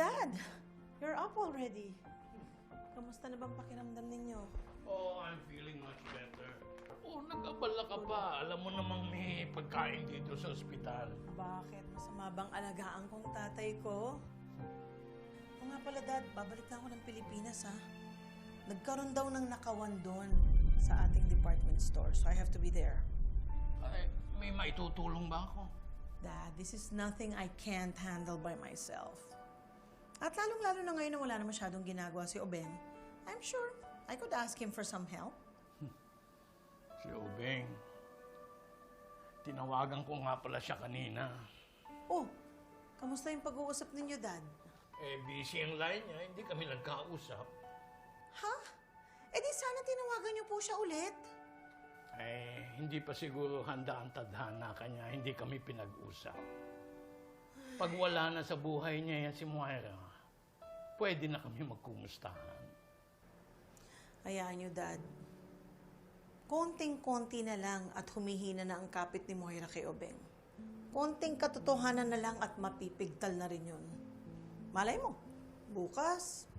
Dad, you're up already. Kamusta na bang pakiramdam ninyo? Oh, I'm feeling much better. Oh, nag-abala ka pa. Alam mo namang may pagkain dito sa ospital. Bakit? Masama bang alagaan kong tatay ko? O nga pala, Dad, babalik na ako ng Pilipinas, ha? Nagkaroon daw ng nakawan doon sa ating department store, so I have to be there. Ay, may maitutulong ba ako? Dad, this is nothing I can't handle by myself. At lalong-lalo na ngayon na wala na masyadong ginagawa si Obeng, I'm sure I could ask him for some help. Si Obeng. Tinawagan ko nga pala siya kanina. Oh, kamusta yung pag-uusap ninyo, Dad? Eh, busy ang line niya. Hindi kami nagkausap. Ha? Eh di sana tinawagan niyo po siya ulit. Eh, hindi pa siguro handa ang tadhana kanya. Hindi kami pinag-usap. Pag wala na sa buhay niya yan si Moira, pwede na kami magkumustahan. Hayaan niyo, Dad. Konting-konti na lang at humihina na ang kapit ni Moira kay Obeng. Konting katotohanan na lang at mapipigtal na rin yun. Malay mo, bukas,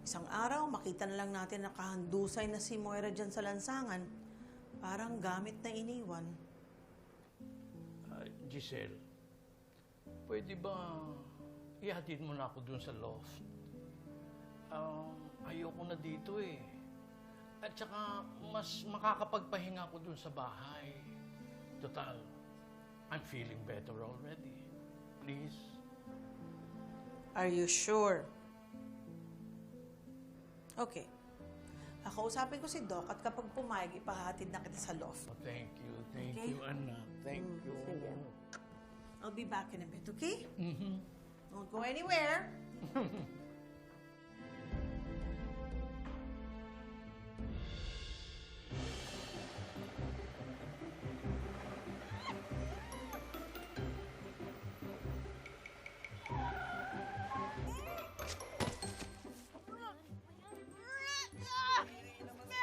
isang araw, makita na lang natin na kahandusay na si Moira dyan sa lansangan. Parang gamit na iniwan. Giselle, pwede ba ihatid mo na ako dun sa loft? Ayoko na dito eh. At saka, mas makakapagpahinga ako dun sa bahay. Total, I'm feeling better already. Please? Are you sure? Okay. Kakausapin ko si Doc at kapag pumayag, ipahatid na kita sa loft. Oh, thank you. Thank Okay. you, anak. Thank you. Sige. I'll be back in a bit, okay? Mm-hmm. Don't go anywhere.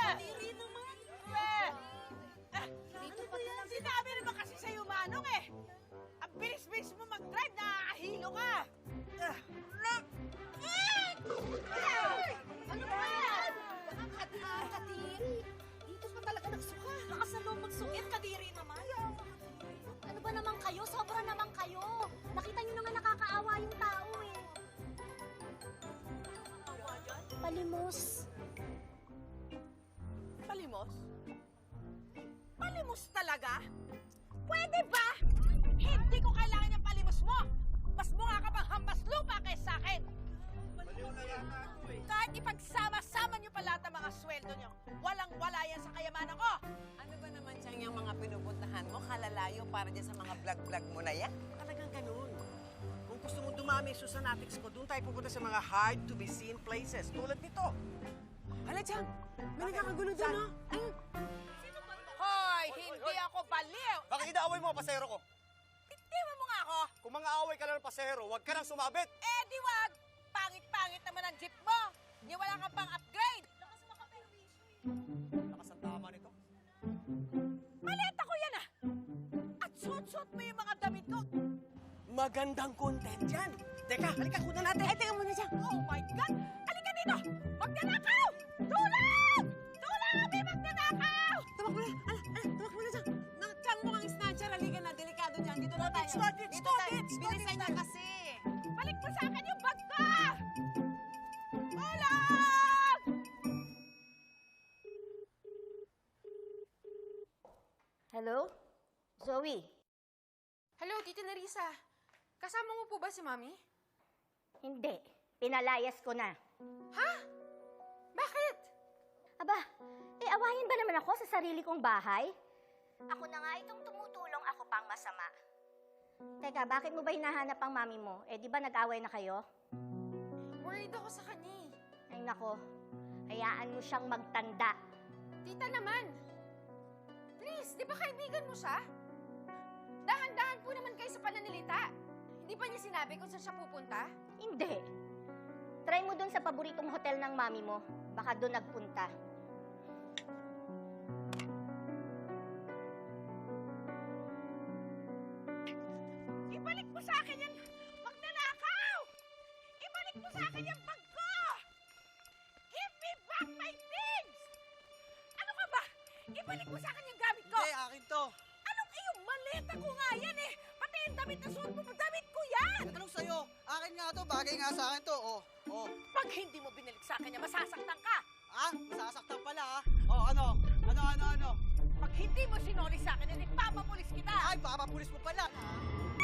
Kadiri naman! Ano ba yan? Sinabi naman kasi sa'yo, Manong eh! Ang bilis-bilis mo mag-drive, nakakahilo ka! Ano ba yan? Kadiri. Dito pa talaga nagsuka. Lakas na loob magsukit, Kadiri naman. Ano ba naman kayo? Sobra naman kayo. Nakita niyo na nga nakakaawa yung tao eh. Palimos. Palimos? Palimos talaga? Pwede ba? Hindi ko kailangan yung palimos mo! Mas mukha ka pang hampas lupa kaysa sa akin! Baliw na yata ako eh. Kahit ipagsama-sama niyo pa lahat ng mga sweldo niyo, walang-wala yan sa kayamanan ko! Ano ba naman siyang yung mga pinupuntahan mo, kalalayo para dyan sa mga vlog-vlog mo na yan? Talagang ganun. Kung gusto mo dumami yung Susanatics ko, doon tayo pupunta sa mga hard-to-be-seen places. Tulad nito. Hala, Chang! May nagkakagulo doon, no? Hoy! Hindi ako baliw! Bakit inaaway mo ang pasahero ko? Bitiwan mo nga ako! Kung mga away ka lang ng pasahero, huwag ka nang sumabit! Eh, di wag! Pangit-pangit naman ang jeep mo! Di wala kang pang-upgrade! Lakas makaperwisyo eh! Lakas ang tama nito. Maleta ko yan ah! At suot-suot mo yung mga damit ko! Magandang content yan! Teka, halika, kunan natin! Eh, teka muna siya! Oh my God! Halika dito! Magnanakaw! Tulong! Tulong! May magnanakaw! Tumakbo na! Tumakbo na dyan! Chang mo kang snatcher, halika na, delikado dyan. Dito na tayo. Start it! Dito Start tayo. it! Bilisan niya kasi. Balik mo sa akin yung bag ko! Tulong! Hello? Zoe? Hello, Tita Nerissa. Kasama mo po ba si Mami? Hindi. Pinalayas ko na. Ha? Bakit? Aba, awayin ba naman ako sa sarili kong bahay? Ako na nga itong tumutulong, ako pang masama. Teka, bakit mo ba hinahanap ang mami mo? Di ba nag-away na kayo? Worried ako sa kanya eh. Ay nako, hayaan mo siyang magtanda. Tita naman. Please, di ba kaibigan mo siya? Dahan-dahan po naman kayo sa pananalita. Hindi ba niya sinabi kung saan siya pupunta? Hindi. Try mo dun sa paboritong hotel ng mami mo. Baka dun nagpunta. Ibalik mo sa akin yan! Magnanakaw! Ibalik mo akin yung bag ko! Give me back my things! Ano ka ba? Ibalik mo sa akin yung gamit ko! Hindi, akin to. Anong iyong maleta ko nga yan eh? Pati yung damit na suot mo, damit ko yan! Anong sa'yo? Akin nga to, bagay nga sa akin to. Oh. Pag hindi mo binalik sa akin yan, masasaktan ka! Ah, masasaktan pala ah. Oh, ano? Pag hindi mo sinori sa akin, hindi papapulis kita! Ay, papapulis mo pala. Ay!